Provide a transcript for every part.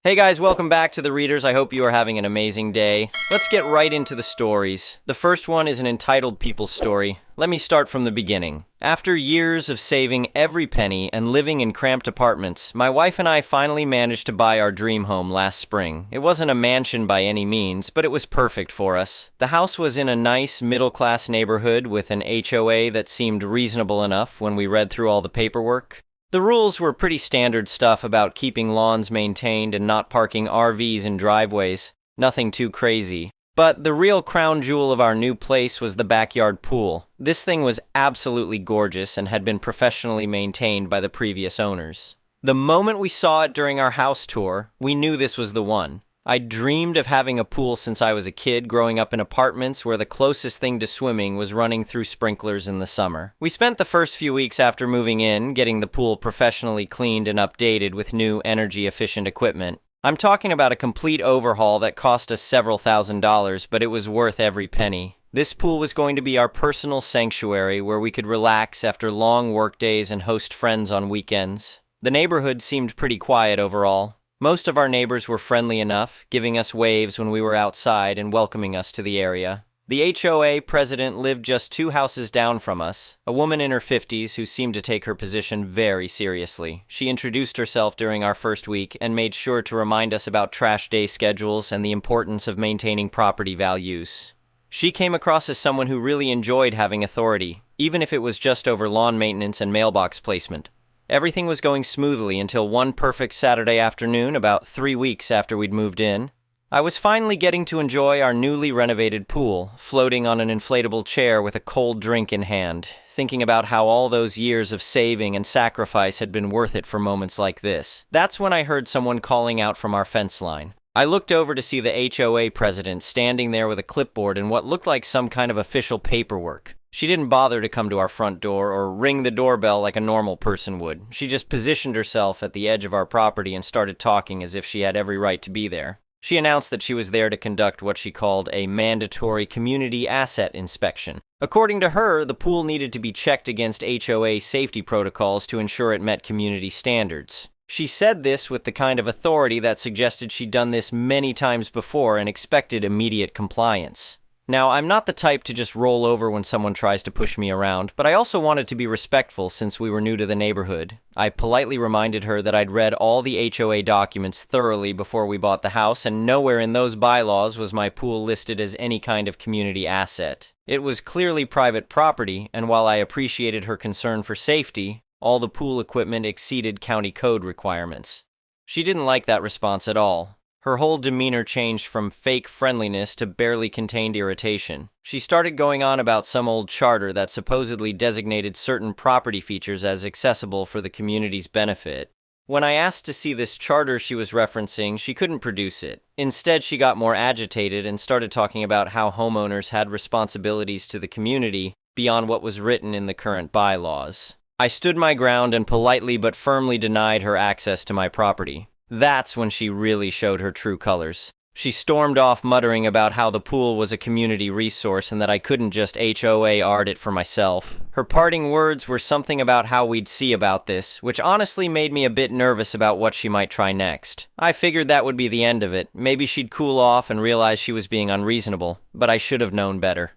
Hey guys, welcome back to The Readers. I hope you are having an amazing day. Let's get right into the stories. The first one is an entitled people story. Let me start from the beginning. After years of saving every penny and living in cramped apartments, my wife and I finally managed to buy our dream home last spring. It wasn't a mansion by any means, but it was perfect for us. The house was in a nice middle-class neighborhood with an HOA that seemed reasonable enough when we read through all the paperwork. The rules were pretty standard stuff about keeping lawns maintained and not parking RVs in driveways. Nothing too crazy. But the real crown jewel of our new place was the backyard pool. This thing was absolutely gorgeous and had been professionally maintained by the previous owners. The moment we saw it during our house tour, we knew this was the one. I dreamed of having a pool since I was a kid, growing up in apartments where the closest thing to swimming was running through sprinklers in the summer. We spent the first few weeks after moving in getting the pool professionally cleaned and updated with new energy-efficient equipment. I'm talking about a complete overhaul that cost us several $1,000s, but it was worth every penny. This pool was going to be our personal sanctuary where we could relax after long workdays and host friends on weekends. The neighborhood seemed pretty quiet overall. Most of our neighbors were friendly enough, giving us waves when we were outside and welcoming us to the area. The HOA president lived just 2 houses down from us, a woman in her 50s who seemed to take her position very seriously. She introduced herself during our first week and made sure to remind us about trash day schedules and the importance of maintaining property values. She came across as someone who really enjoyed having authority, even if it was just over lawn maintenance and mailbox placement. Everything was going smoothly until one perfect Saturday afternoon about 3 weeks after we'd moved in. I was finally getting to enjoy our newly renovated pool, floating on an inflatable chair with a cold drink in hand, thinking about how all those years of saving and sacrifice had been worth it for moments like this. That's when I heard someone calling out from our fence line. I looked over to see the HOA president standing there with a clipboard and what looked like some kind of official paperwork. She didn't bother to come to our front door or ring the doorbell like a normal person would. She just positioned herself at the edge of our property and started talking as if she had every right to be there. She announced that she was there to conduct what she called a mandatory community asset inspection. According to her, the pool needed to be checked against HOA safety protocols to ensure it met community standards. She said this with the kind of authority that suggested she'd done this many times before and expected immediate compliance. Now, I'm not the type to just roll over when someone tries to push me around, but I also wanted to be respectful since we were new to the neighborhood. I politely reminded her that I'd read all the HOA documents thoroughly before we bought the house, and nowhere in those bylaws was my pool listed as any kind of community asset. It was clearly private property, and while I appreciated her concern for safety, all the pool equipment exceeded county code requirements. She didn't like that response at all. Her whole demeanor changed from fake friendliness to barely contained irritation. She started going on about some old charter that supposedly designated certain property features as accessible for the community's benefit. When I asked to see this charter she was referencing, she couldn't produce it. Instead, she got more agitated and started talking about how homeowners had responsibilities to the community beyond what was written in the current bylaws. I stood my ground and politely but firmly denied her access to my property. That's when she really showed her true colors. She stormed off muttering about how the pool was a community resource and that I couldn't just HOA'd it for myself. Her parting words were something about how we'd see about this, which honestly made me a bit nervous about what she might try next. I figured that would be the end of it. Maybe she'd cool off and realize she was being unreasonable, but I should have known better.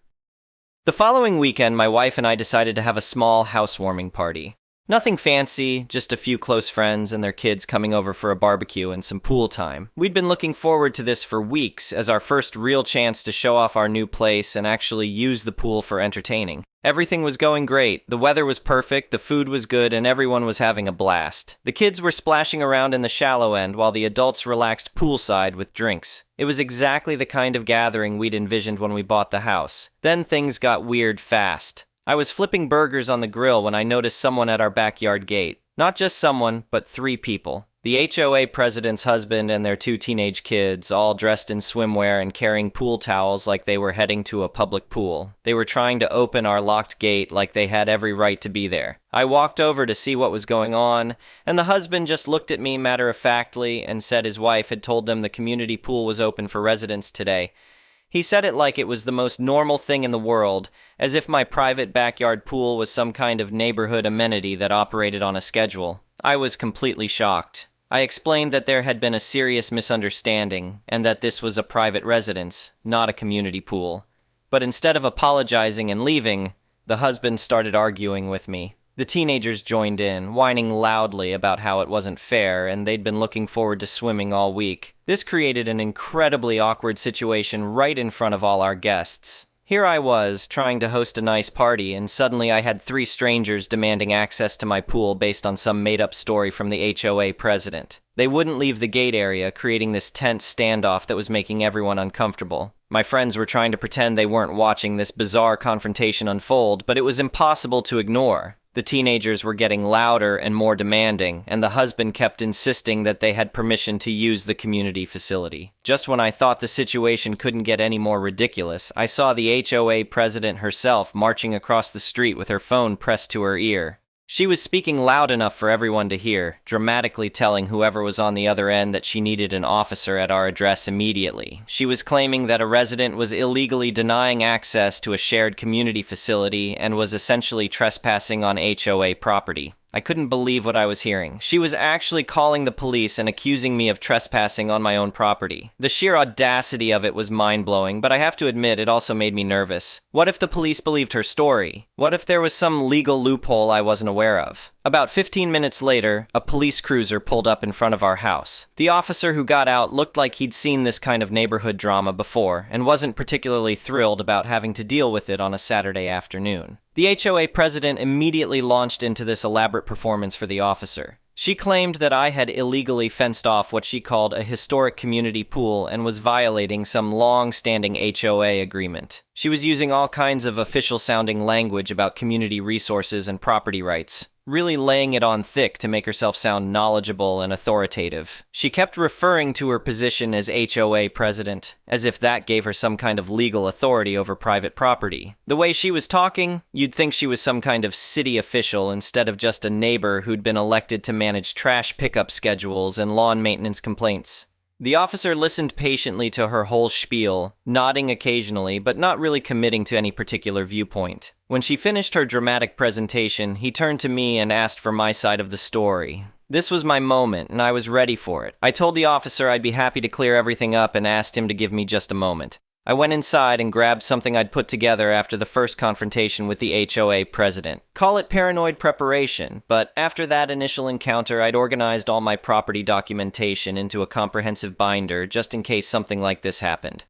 The following weekend, my wife and I decided to have a small housewarming party. Nothing fancy, just a few close friends and their kids coming over for a barbecue and some pool time. We'd been looking forward to this for weeks as our first real chance to show off our new place and actually use the pool for entertaining. Everything was going great, the weather was perfect, the food was good, and everyone was having a blast. The kids were splashing around in the shallow end while the adults relaxed poolside with drinks. It was exactly the kind of gathering we'd envisioned when we bought the house. Then things got weird fast. I was flipping burgers on the grill when I noticed someone at our backyard gate. Not just someone, but 3 people. The HOA president's husband and their 2 teenage kids, all dressed in swimwear and carrying pool towels like they were heading to a public pool. They were trying to open our locked gate like they had every right to be there. I walked over to see what was going on, and the husband just looked at me matter-of-factly and said his wife had told them the community pool was open for residents today. He said it like it was the most normal thing in the world, as if my private backyard pool was some kind of neighborhood amenity that operated on a schedule. I was completely shocked. I explained that there had been a serious misunderstanding and that this was a private residence, not a community pool. But instead of apologizing and leaving, the husband started arguing with me. The teenagers joined in, whining loudly about how it wasn't fair and they'd been looking forward to swimming all week. This created an incredibly awkward situation right in front of all our guests. Here I was, trying to host a nice party, and suddenly I had 3 strangers demanding access to my pool based on some made-up story from the HOA president. They wouldn't leave the gate area, creating this tense standoff that was making everyone uncomfortable. My friends were trying to pretend they weren't watching this bizarre confrontation unfold, but it was impossible to ignore. The teenagers were getting louder and more demanding, and the husband kept insisting that they had permission to use the community facility. Just when I thought the situation couldn't get any more ridiculous, I saw the HOA president herself marching across the street with her phone pressed to her ear. She was speaking loud enough for everyone to hear, dramatically telling whoever was on the other end that she needed an officer at our address immediately. She was claiming that a resident was illegally denying access to a shared community facility and was essentially trespassing on HOA property. I couldn't believe what I was hearing. She was actually calling the police and accusing me of trespassing on my own property. The sheer audacity of it was mind-blowing, but I have to admit it also made me nervous. What if the police believed her story? What if there was some legal loophole I wasn't aware of? About 15 minutes later, a police cruiser pulled up in front of our house. The officer who got out looked like he'd seen this kind of neighborhood drama before and wasn't particularly thrilled about having to deal with it on a Saturday afternoon. The HOA president immediately launched into this elaborate performance for the officer. She claimed that I had illegally fenced off what she called a historic community pool and was violating some long-standing HOA agreement. She was using all kinds of official-sounding language about community resources and property rights, really laying it on thick to make herself sound knowledgeable and authoritative. She kept referring to her position as HOA president, as if that gave her some kind of legal authority over private property. The way she was talking, you'd think she was some kind of city official instead of just a neighbor who'd been elected to manage trash pickup schedules and lawn maintenance complaints. The officer listened patiently to her whole spiel, nodding occasionally, but not really committing to any particular viewpoint. When she finished her dramatic presentation, he turned to me and asked for my side of the story. This was my moment, and I was ready for it. I told the officer I'd be happy to clear everything up and asked him to give me just a moment. I went inside and grabbed something I'd put together after the first confrontation with the HOA president. Call it paranoid preparation, but after that initial encounter, I'd organized all my property documentation into a comprehensive binder just in case something like this happened.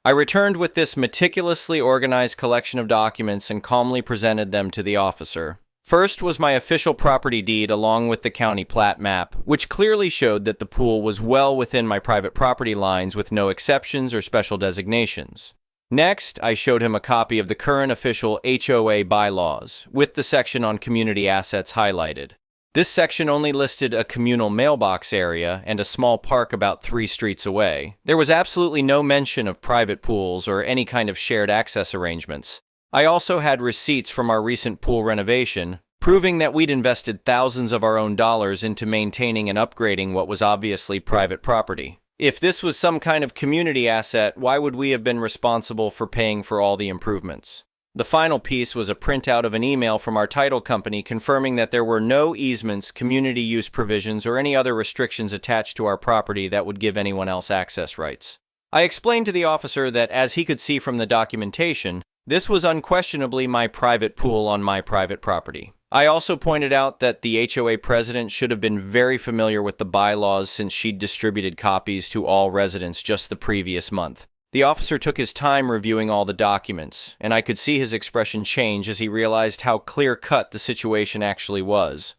I returned with this meticulously organized collection of documents and calmly presented them to the officer. First was my official property deed along with the county plat map, which clearly showed that the pool was well within my private property lines with no exceptions or special designations. Next, I showed him a copy of the current official HOA bylaws, with the section on community assets highlighted. This section only listed a communal mailbox area and a small park about 3 streets away. There was absolutely no mention of private pools or any kind of shared access arrangements. I also had receipts from our recent pool renovation, proving that we'd invested thousands of our own dollars into maintaining and upgrading what was obviously private property. If this was some kind of community asset, why would we have been responsible for paying for all the improvements? The final piece was a printout of an email from our title company confirming that there were no easements, community use provisions, or any other restrictions attached to our property that would give anyone else access rights. I explained to the officer that, as he could see from the documentation, this was unquestionably my private pool on my private property. I also pointed out that the HOA president should have been very familiar with the bylaws since she'd distributed copies to all residents just the previous month. The officer took his time reviewing all the documents, and I could see his expression change as he realized how clear-cut the situation actually was.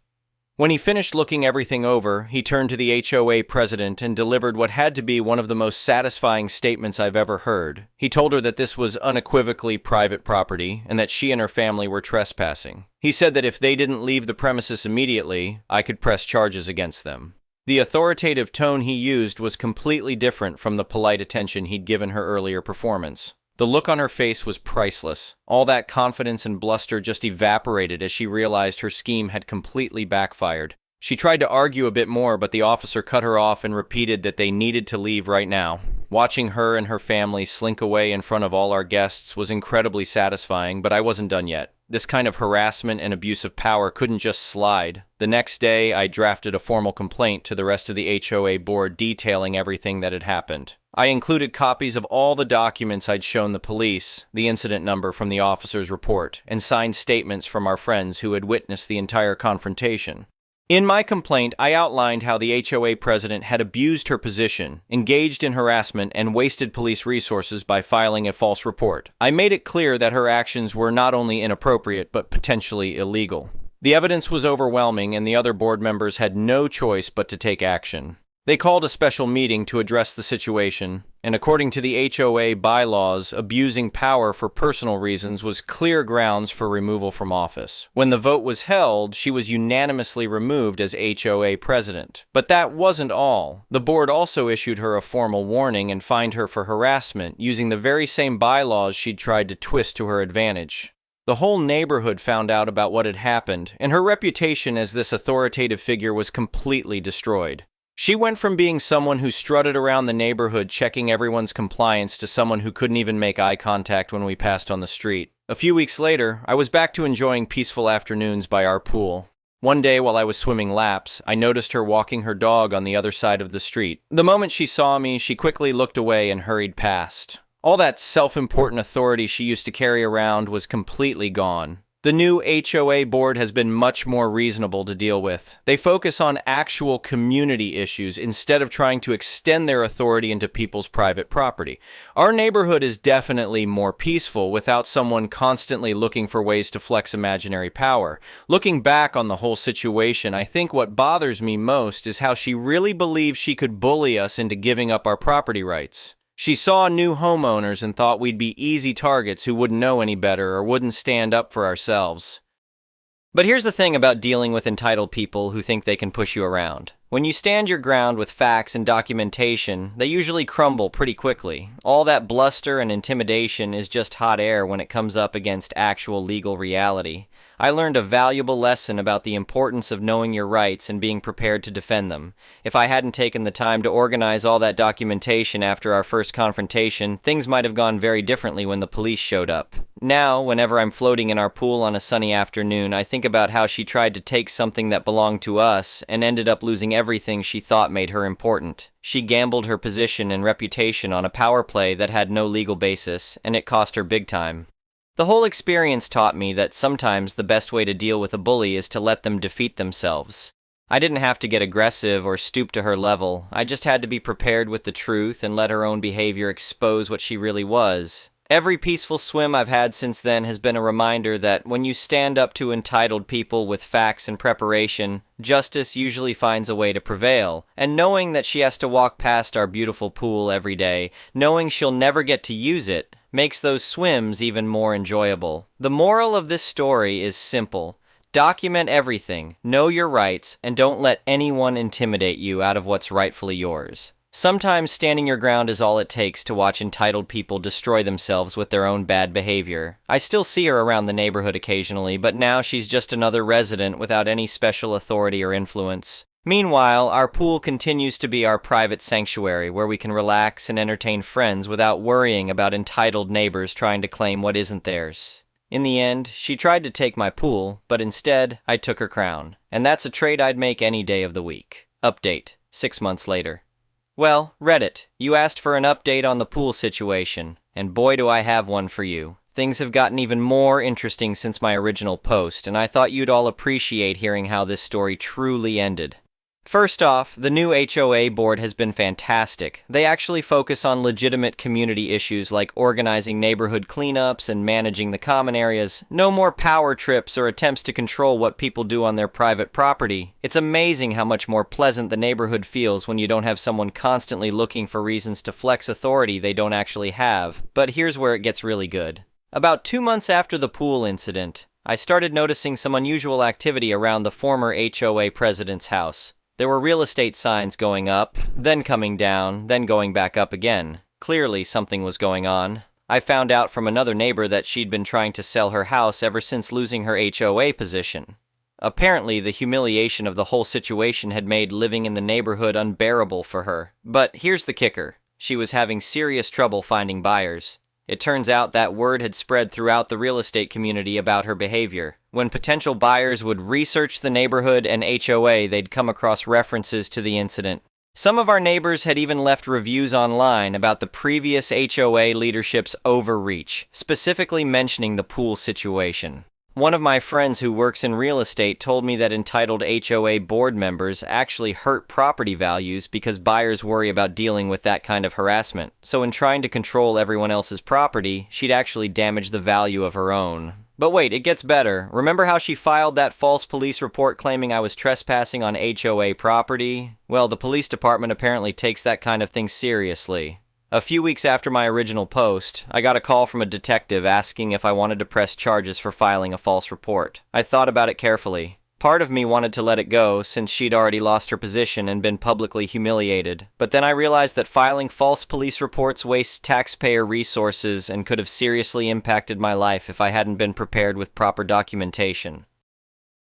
When he finished looking everything over, he turned to the HOA president and delivered what had to be one of the most satisfying statements I've ever heard. He told her that this was unequivocally private property and that she and her family were trespassing. He said that if they didn't leave the premises immediately, I could press charges against them. The authoritative tone he used was completely different from the polite attention he'd given her earlier performance. The look on her face was priceless. All that confidence and bluster just evaporated as she realized her scheme had completely backfired. She tried to argue a bit more, but the officer cut her off and repeated that they needed to leave right now. Watching her and her family slink away in front of all our guests was incredibly satisfying, but I wasn't done yet. This kind of harassment and abuse of power couldn't just slide. The next day, I drafted a formal complaint to the rest of the HOA board detailing everything that had happened. I included copies of all the documents I'd shown the police, the incident number from the officer's report, and signed statements from our friends who had witnessed the entire confrontation. In my complaint, I outlined how the HOA president had abused her position, engaged in harassment, and wasted police resources by filing a false report. I made it clear that her actions were not only inappropriate but potentially illegal. The evidence was overwhelming, and the other board members had no choice but to take action. They called a special meeting to address the situation, and according to the HOA bylaws, abusing power for personal reasons was clear grounds for removal from office. When the vote was held, she was unanimously removed as HOA president. But that wasn't all. The board also issued her a formal warning and fined her for harassment, using the very same bylaws she'd tried to twist to her advantage. The whole neighborhood found out about what had happened, and her reputation as this authoritative figure was completely destroyed. She went from being someone who strutted around the neighborhood checking everyone's compliance to someone who couldn't even make eye contact when we passed on the street. A few weeks later, I was back to enjoying peaceful afternoons by our pool. One day while I was swimming laps, I noticed her walking her dog on the other side of the street. The moment she saw me, she quickly looked away and hurried past. All that self-important authority she used to carry around was completely gone. The new HOA board has been much more reasonable to deal with. They focus on actual community issues instead of trying to extend their authority into people's private property. Our neighborhood is definitely more peaceful without someone constantly looking for ways to flex imaginary power. Looking back on the whole situation, I think what bothers me most is how she really believes she could bully us into giving up our property rights. She saw new homeowners and thought we'd be easy targets who wouldn't know any better or wouldn't stand up for ourselves. But here's the thing about dealing with entitled people who think they can push you around. When you stand your ground with facts and documentation, they usually crumble pretty quickly. All that bluster and intimidation is just hot air when it comes up against actual legal reality. I learned a valuable lesson about the importance of knowing your rights and being prepared to defend them. If I hadn't taken the time to organize all that documentation after our first confrontation, things might have gone very differently when the police showed up. Now, whenever I'm floating in our pool on a sunny afternoon, I think about how she tried to take something that belonged to us and ended up losing everything she thought made her important. She gambled her position and reputation on a power play that had no legal basis, and it cost her big time. The whole experience taught me that sometimes the best way to deal with a bully is to let them defeat themselves. I didn't have to get aggressive or stoop to her level. I just had to be prepared with the truth and let her own behavior expose what she really was. Every peaceful swim I've had since then has been a reminder that when you stand up to entitled people with facts and preparation, justice usually finds a way to prevail. And knowing that she has to walk past our beautiful pool every day, knowing she'll never get to use it, makes those swims even more enjoyable. The moral of this story is simple. Document everything, know your rights, and don't let anyone intimidate you out of what's rightfully yours. Sometimes standing your ground is all it takes to watch entitled people destroy themselves with their own bad behavior. I still see her around the neighborhood occasionally, but now she's just another resident without any special authority or influence. Meanwhile, our pool continues to be our private sanctuary where we can relax and entertain friends without worrying about entitled neighbors trying to claim what isn't theirs. In the end, she tried to take my pool, but instead, I took her crown. And that's a trade I'd make any day of the week. Update, 6 months later. Well, Reddit, you asked for an update on the pool situation, and boy do I have one for you. Things have gotten even more interesting since my original post, and I thought you'd all appreciate hearing how this story truly ended. First off, the new HOA board has been fantastic. They actually focus on legitimate community issues like organizing neighborhood cleanups and managing the common areas. No more power trips or attempts to control what people do on their private property. It's amazing how much more pleasant the neighborhood feels when you don't have someone constantly looking for reasons to flex authority they don't actually have. But here's where it gets really good. About 2 months after the pool incident, I started noticing some unusual activity around the former HOA president's house. There were real estate signs going up, then coming down, then going back up again. Clearly, something was going on. I found out from another neighbor that she'd been trying to sell her house ever since losing her HOA position. Apparently, the humiliation of the whole situation had made living in the neighborhood unbearable for her. But here's the kicker. She was having serious trouble finding buyers. It turns out that word had spread throughout the real estate community about her behavior. When potential buyers would research the neighborhood and HOA, they'd come across references to the incident. Some of our neighbors had even left reviews online about the previous HOA leadership's overreach, specifically mentioning the pool situation. One of my friends who works in real estate told me that entitled HOA board members actually hurt property values because buyers worry about dealing with that kind of harassment. So in trying to control everyone else's property, she'd actually damage the value of her own. But wait, it gets better. Remember how she filed that false police report claiming I was trespassing on HOA property? Well, the police department apparently takes that kind of thing seriously. A few weeks after my original post, I got a call from a detective asking if I wanted to press charges for filing a false report. I thought about it carefully. Part of me wanted to let it go since she'd already lost her position and been publicly humiliated. But then I realized that filing false police reports wastes taxpayer resources and could have seriously impacted my life if I hadn't been prepared with proper documentation.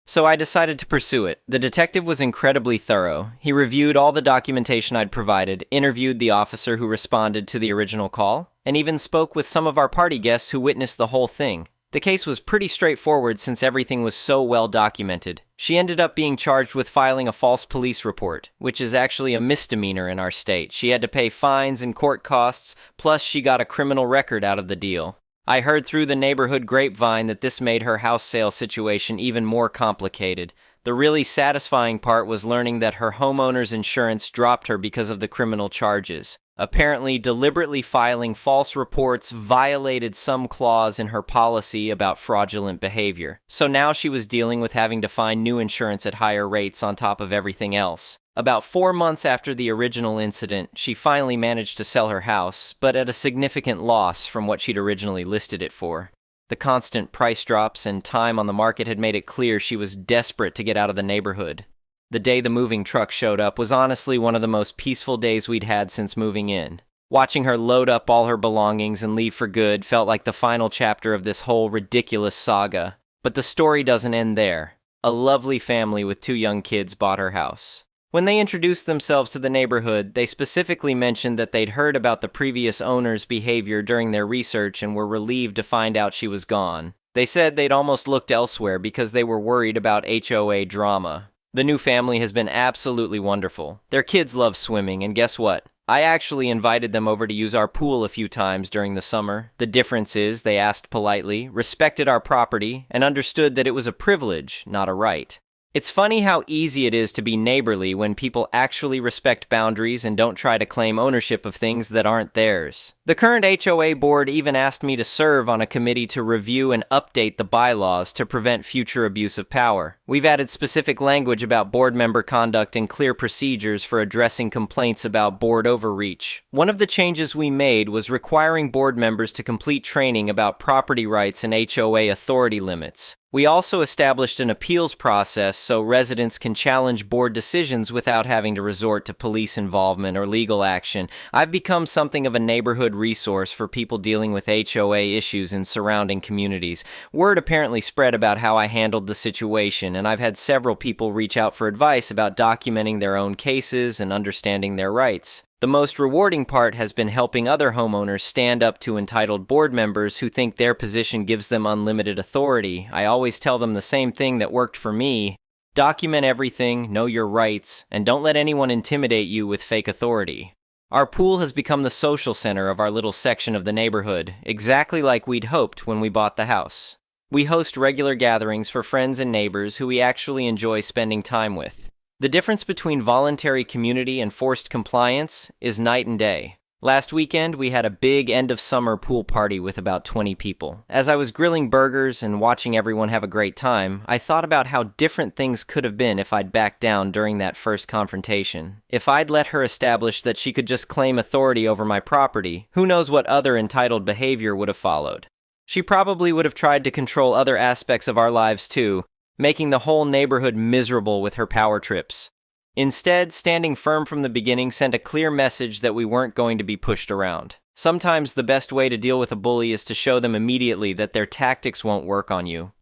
So I decided to pursue it. The detective was incredibly thorough. He reviewed all the documentation I'd provided, interviewed the officer who responded to the original call, and even spoke with some of our party guests who witnessed the whole thing. The case was pretty straightforward since everything was so well documented. She ended up being charged with filing a false police report, which is actually a misdemeanor in our state. She had to pay fines and court costs, plus she got a criminal record out of the deal. I heard through the neighborhood grapevine that this made her house sale situation even more complicated. The really satisfying part was learning that her homeowner's insurance dropped her because of the criminal charges. Apparently, deliberately filing false reports violated some clause in her policy about fraudulent behavior. So now she was dealing with having to find new insurance at higher rates on top of everything else. About 4 months after the original incident, she finally managed to sell her house, but at a significant loss from what she'd originally listed it for. The constant price drops and time on the market had made it clear she was desperate to get out of the neighborhood. The day the moving truck showed up was honestly one of the most peaceful days we'd had since moving in. Watching her load up all her belongings and leave for good felt like the final chapter of this whole ridiculous saga. But the story doesn't end there. A lovely family with 2 young kids bought her house. When they introduced themselves to the neighborhood, they specifically mentioned that they'd heard about the previous owner's behavior during their research and were relieved to find out she was gone. They said they'd almost looked elsewhere because they were worried about HOA drama. The new family has been absolutely wonderful. Their kids love swimming, and guess what? I actually invited them over to use our pool a few times during the summer. The difference is, they asked politely, respected our property, and understood that it was a privilege, not a right. It's funny how easy it is to be neighborly when people actually respect boundaries and don't try to claim ownership of things that aren't theirs. The current HOA board even asked me to serve on a committee to review and update the bylaws to prevent future abuse of power. We've added specific language about board member conduct and clear procedures for addressing complaints about board overreach. One of the changes we made was requiring board members to complete training about property rights and HOA authority limits. We also established an appeals process so residents can challenge board decisions without having to resort to police involvement or legal action. I've become something of a neighborhood resource for people dealing with HOA issues in surrounding communities. Word apparently spread about how I handled the situation, and I've had several people reach out for advice about documenting their own cases and understanding their rights. The most rewarding part has been helping other homeowners stand up to entitled board members who think their position gives them unlimited authority. I always tell them the same thing that worked for me. Document everything, know your rights, and don't let anyone intimidate you with fake authority. Our pool has become the social center of our little section of the neighborhood, exactly like we'd hoped when we bought the house. We host regular gatherings for friends and neighbors who we actually enjoy spending time with. The difference between voluntary community and forced compliance is night and day. Last weekend, we had a big end-of-summer pool party with about 20 people. As I was grilling burgers and watching everyone have a great time, I thought about how different things could have been if I'd backed down during that first confrontation. If I'd let her establish that she could just claim authority over my property, who knows what other entitled behavior would have followed. She probably would have tried to control other aspects of our lives too, making the whole neighborhood miserable with her power trips. Instead, standing firm from the beginning sent a clear message that we weren't going to be pushed around. Sometimes the best way to deal with a bully is to show them immediately that their tactics won't work on you.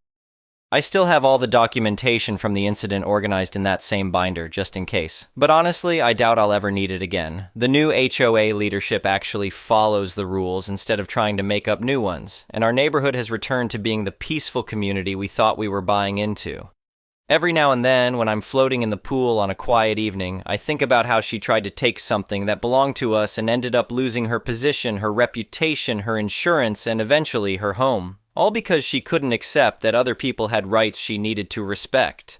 I still have all the documentation from the incident organized in that same binder, just in case. But honestly, I doubt I'll ever need it again. The new HOA leadership actually follows the rules instead of trying to make up new ones, and our neighborhood has returned to being the peaceful community we thought we were buying into. Every now and then, when I'm floating in the pool on a quiet evening, I think about how she tried to take something that belonged to us and ended up losing her position, her reputation, her insurance, and eventually her home. All because she couldn't accept that other people had rights she needed to respect.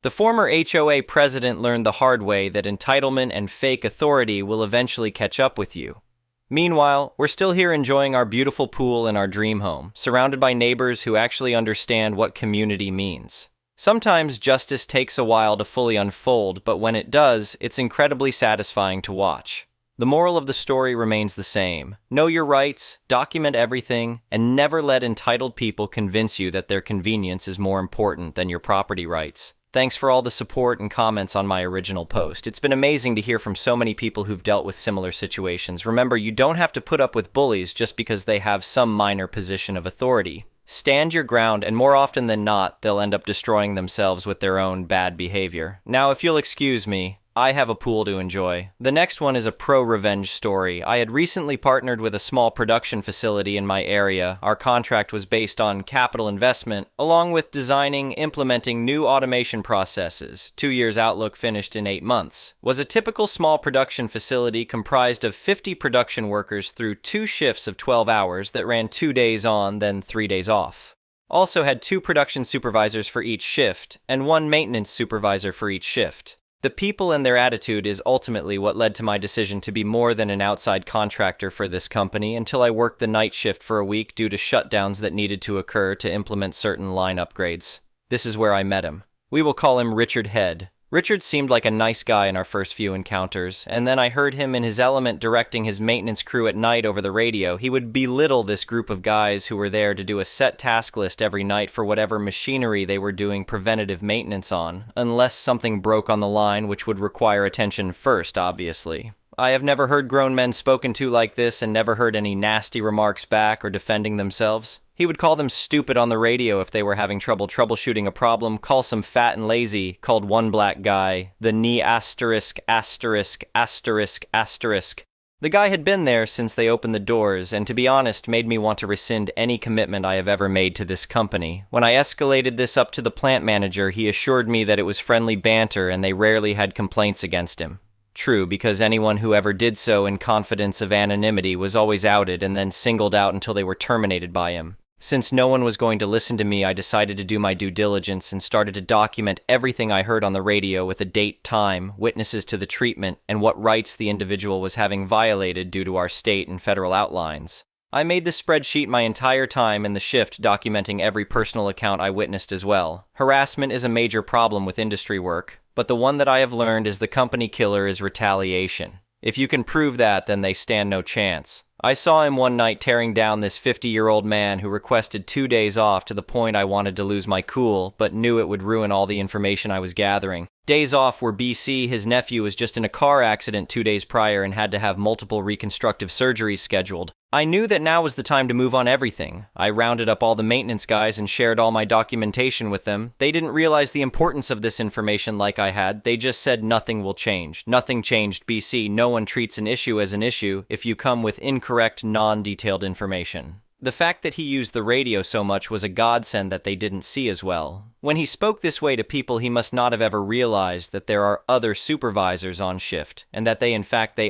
The former HOA president learned the hard way that entitlement and fake authority will eventually catch up with you. Meanwhile, we're still here enjoying our beautiful pool and our dream home, surrounded by neighbors who actually understand what community means. Sometimes justice takes a while to fully unfold, but when it does, it's incredibly satisfying to watch. The moral of the story remains the same. Know your rights, document everything, and never let entitled people convince you that their convenience is more important than your property rights. Thanks for all the support and comments on my original post. It's been amazing to hear from so many people who've dealt with similar situations. Remember, you don't have to put up with bullies just because they have some minor position of authority. Stand your ground, and more often than not, they'll end up destroying themselves with their own bad behavior. Now, if you'll excuse me, I have a pool to enjoy. The next one is a pro-revenge story. I had recently partnered with a small production facility in my area. Our contract was based on capital investment, along with designing, implementing new automation processes. 2 years outlook finished in 8 months. Was a typical small production facility comprised of 50 production workers through 2 shifts of 12 hours that ran 2 days on, then 3 days off. Also had 2 production supervisors for each shift, and 1 maintenance supervisor for each shift. The people and their attitude is ultimately what led to my decision to be more than an outside contractor for this company until I worked the night shift for a week due to shutdowns that needed to occur to implement certain line upgrades. This is where I met him. We will call him Richard Head. Richard seemed like a nice guy in our first few encounters, and then I heard him in his element directing his maintenance crew at night over the radio. He would belittle this group of guys who were there to do a set task list every night for whatever machinery they were doing preventative maintenance on, unless something broke on the line, which would require attention first, obviously. I have never heard grown men spoken to like this and never heard any nasty remarks back or defending themselves. He would call them stupid on the radio if they were having trouble troubleshooting a problem, call some fat and lazy, called one black guy the knee asterisk, asterisk, asterisk, asterisk. The guy had been there since they opened the doors, and to be honest, made me want to rescind any commitment I have ever made to this company. When I escalated this up to the plant manager, he assured me that it was friendly banter and they rarely had complaints against him. True, because anyone who ever did so in confidence of anonymity was always outed and then singled out until they were terminated by him. Since no one was going to listen to me, I decided to do my due diligence and started to document everything I heard on the radio with a date, time, witnesses to the treatment, and what rights the individual was having violated due to our state and federal outlines. I made this spreadsheet my entire time in the shift, documenting every personal account I witnessed as well. Harassment is a major problem with industry work, but the one that I have learned is the company killer is retaliation. If you can prove that, then they stand no chance. I saw him one night tearing down this 50-year-old man who requested 2 days off to the point I wanted to lose my cool, but knew it would ruin all the information I was gathering. Days off were BC, his nephew was just in a car accident 2 days prior and had to have multiple reconstructive surgeries scheduled. I knew that now was the time to move on everything. I rounded up all the maintenance guys and shared all my documentation with them. They didn't realize the importance of this information like I had. They just said nothing will change. Nothing changed, BC. No one treats an issue as an issue if you come with incorrect, non-detailed information. The fact that he used the radio so much was a godsend that they didn't see as well. When he spoke this way to people, he must not have ever realized that there are other supervisors on shift, and that they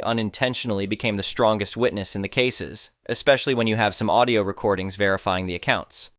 unintentionally became the strongest witness in the cases, especially when you have some audio recordings verifying the accounts.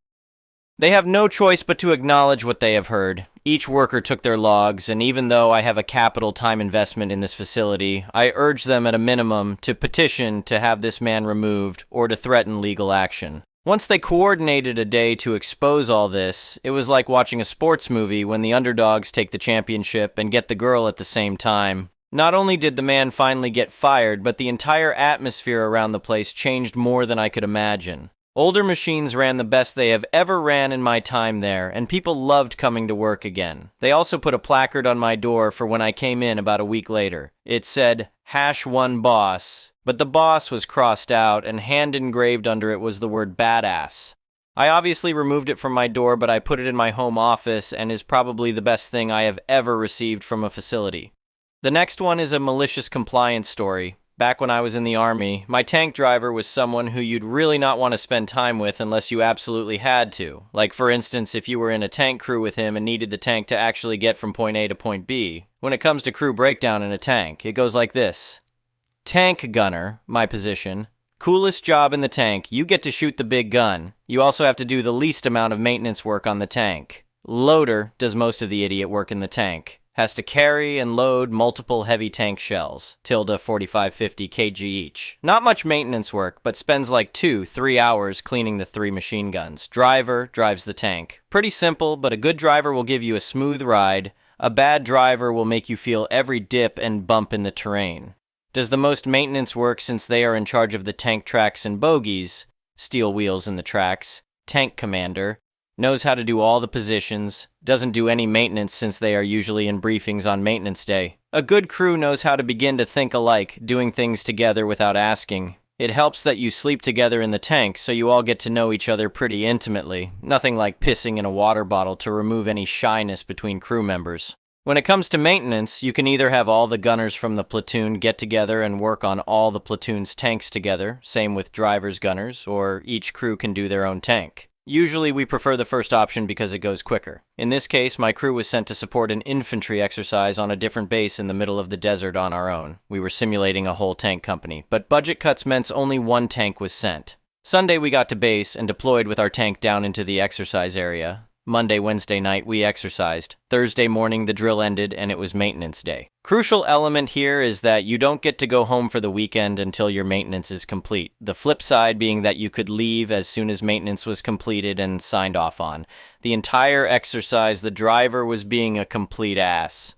They have no choice but to acknowledge what they have heard. Each worker took their logs, and even though I have a capital time investment in this facility, I urge them at a minimum to petition to have this man removed or to threaten legal action. Once they coordinated a day to expose all this, it was like watching a sports movie when the underdogs take the championship and get the girl at the same time. Not only did the man finally get fired, but the entire atmosphere around the place changed more than I could imagine. Older machines ran the best they have ever ran in my time there, and people loved coming to work again. They also put a placard on my door for when I came in about a week later. It said, #1 boss, but the boss was crossed out, and hand engraved under it was the word badass. I obviously removed it from my door, but I put it in my home office and is probably the best thing I have ever received from a facility. The next one is a malicious compliance story. Back when I was in the Army, my tank driver was someone who you'd really not want to spend time with unless you absolutely had to. Like, for instance, if you were in a tank crew with him and needed the tank to actually get from point A to point B. When it comes to crew breakdown in a tank, it goes like this. Tank gunner, my position. Coolest job in the tank. You get to shoot the big gun. You also have to do the least amount of maintenance work on the tank. Loader does most of the idiot work in the tank. Has to carry and load multiple heavy tank shells, tilde 45-50 kg each. Not much maintenance work, but spends like 2-3 hours cleaning the 3 machine guns. Driver drives the tank. Pretty simple, but a good driver will give you a smooth ride. A bad driver will make you feel every dip and bump in the terrain. Does the most maintenance work since they are in charge of the tank tracks and bogies, steel wheels in the tracks, tank commander, knows how to do all the positions, doesn't do any maintenance since they are usually in briefings on maintenance day. A good crew knows how to begin to think alike, doing things together without asking. It helps that you sleep together in the tank so you all get to know each other pretty intimately, nothing like pissing in a water bottle to remove any shyness between crew members. When it comes to maintenance, you can either have all the gunners from the platoon get together and work on all the platoon's tanks together, same with driver's gunners, or each crew can do their own tank. Usually we prefer the first option because it goes quicker. In this case, my crew was sent to support an infantry exercise on a different base in the middle of the desert on our own. We were simulating a whole tank company, but budget cuts meant only one tank was sent. Sunday we got to base and deployed with our tank down into the exercise area. Monday, Wednesday night, we exercised. Thursday morning, the drill ended, and it was maintenance day. Crucial element here is that you don't get to go home for the weekend until your maintenance is complete. The flip side being that you could leave as soon as maintenance was completed and signed off on. The entire exercise, the driver was being a complete ass.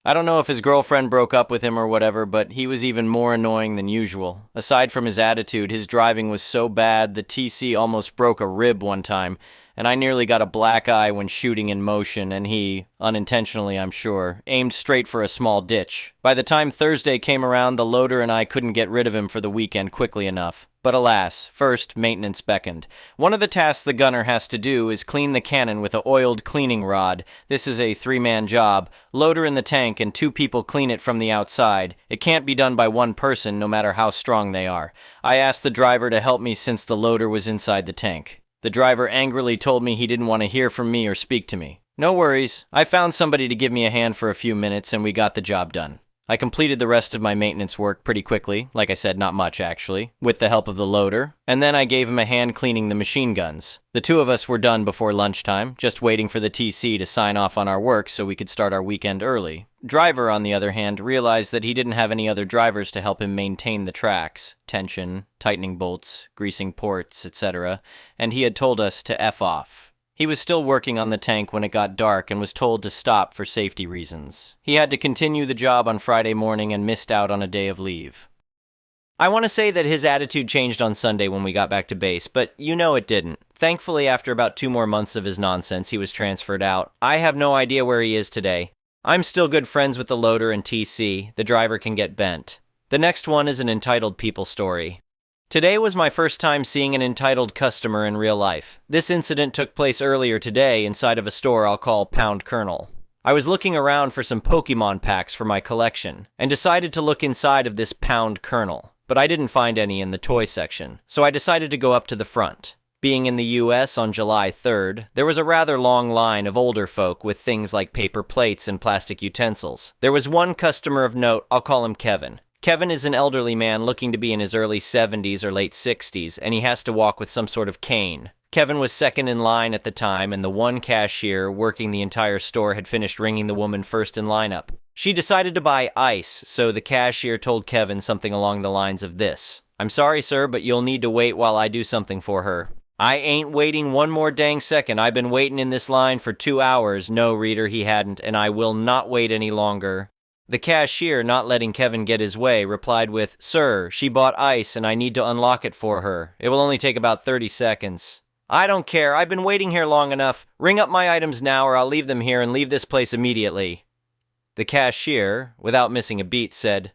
I don't know if his girlfriend broke up with him or whatever, but he was even more annoying than usual. Aside from his attitude, his driving was so bad, the TC almost broke a rib one time, and I nearly got a black eye when shooting in motion, and he, unintentionally I'm sure, aimed straight for a small ditch. By the time Thursday came around, the loader and I couldn't get rid of him for the weekend quickly enough. But alas, first, maintenance beckoned. One of the tasks the gunner has to do is clean the cannon with an oiled cleaning rod. This is a 3-man job. Loader in the tank and 2 people clean it from the outside. It can't be done by one person, no matter how strong they are. I asked the driver to help me since the loader was inside the tank. The driver angrily told me he didn't want to hear from me or speak to me. No worries, I found somebody to give me a hand for a few minutes and we got the job done. I completed the rest of my maintenance work pretty quickly, like I said, not much actually, with the help of the loader, and then I gave him a hand cleaning the machine guns. The 2 of us were done before lunchtime, just waiting for the TC to sign off on our work so we could start our weekend early. Driver, on the other hand, realized that he didn't have any other drivers to help him maintain the tracks, tension, tightening bolts, greasing ports, etc., and he had told us to F off. He was still working on the tank when it got dark and was told to stop for safety reasons. He had to continue the job on Friday morning and missed out on a day of leave. I want to say that his attitude changed on Sunday when we got back to base, but you know it didn't. Thankfully, after about 2 more months of his nonsense, he was transferred out. I have no idea where he is today. I'm still good friends with the loader and TC. The driver can get bent. The next one is an entitled people story. Today was my first time seeing an entitled customer in real life. This incident took place earlier today inside of a store I'll call Pound Kernel. I was looking around for some Pokemon packs for my collection, and decided to look inside of this Pound Kernel, but I didn't find any in the toy section, so I decided to go up to the front. Being in the US on July 3rd, there was a rather long line of older folk with things like paper plates and plastic utensils. There was one customer of note, I'll call him Kevin. Kevin is an elderly man looking to be in his early 70s or late 60s, and he has to walk with some sort of cane. Kevin was second in line at the time, and the one cashier working the entire store had finished ringing the woman first in lineup. She decided to buy ice, so the cashier told Kevin something along the lines of this: "I'm sorry, sir, but you'll need to wait while I do something for her." "I ain't waiting one more dang second. I've been waiting in this line for 2 hours. No, reader, he hadn't, and I will not wait any longer. The cashier, not letting Kevin get his way, replied with, "Sir, she bought ice and I need to unlock it for her. It will only take about 30 seconds. "I don't care. I've been waiting here long enough. Ring up my items now or I'll leave them here and leave this place immediately." The cashier, without missing a beat, said,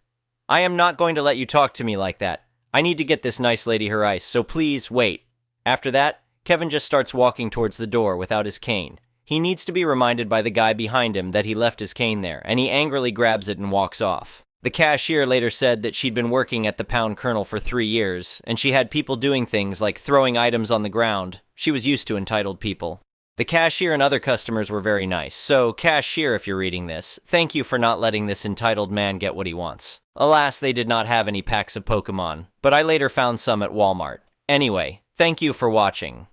"I am not going to let you talk to me like that. I need to get this nice lady her ice, so please wait." After that, Kevin just starts walking towards the door without his cane. He needs to be reminded by the guy behind him that he left his cane there, and he angrily grabs it and walks off. The cashier later said that she'd been working at the Pound Kernel for 3 years, and she had people doing things like throwing items on the ground. She was used to entitled people. The cashier and other customers were very nice, so cashier, if you're reading this, thank you for not letting this entitled man get what he wants. Alas, they did not have any packs of Pokemon, but I later found some at Walmart. Anyway, thank you for watching.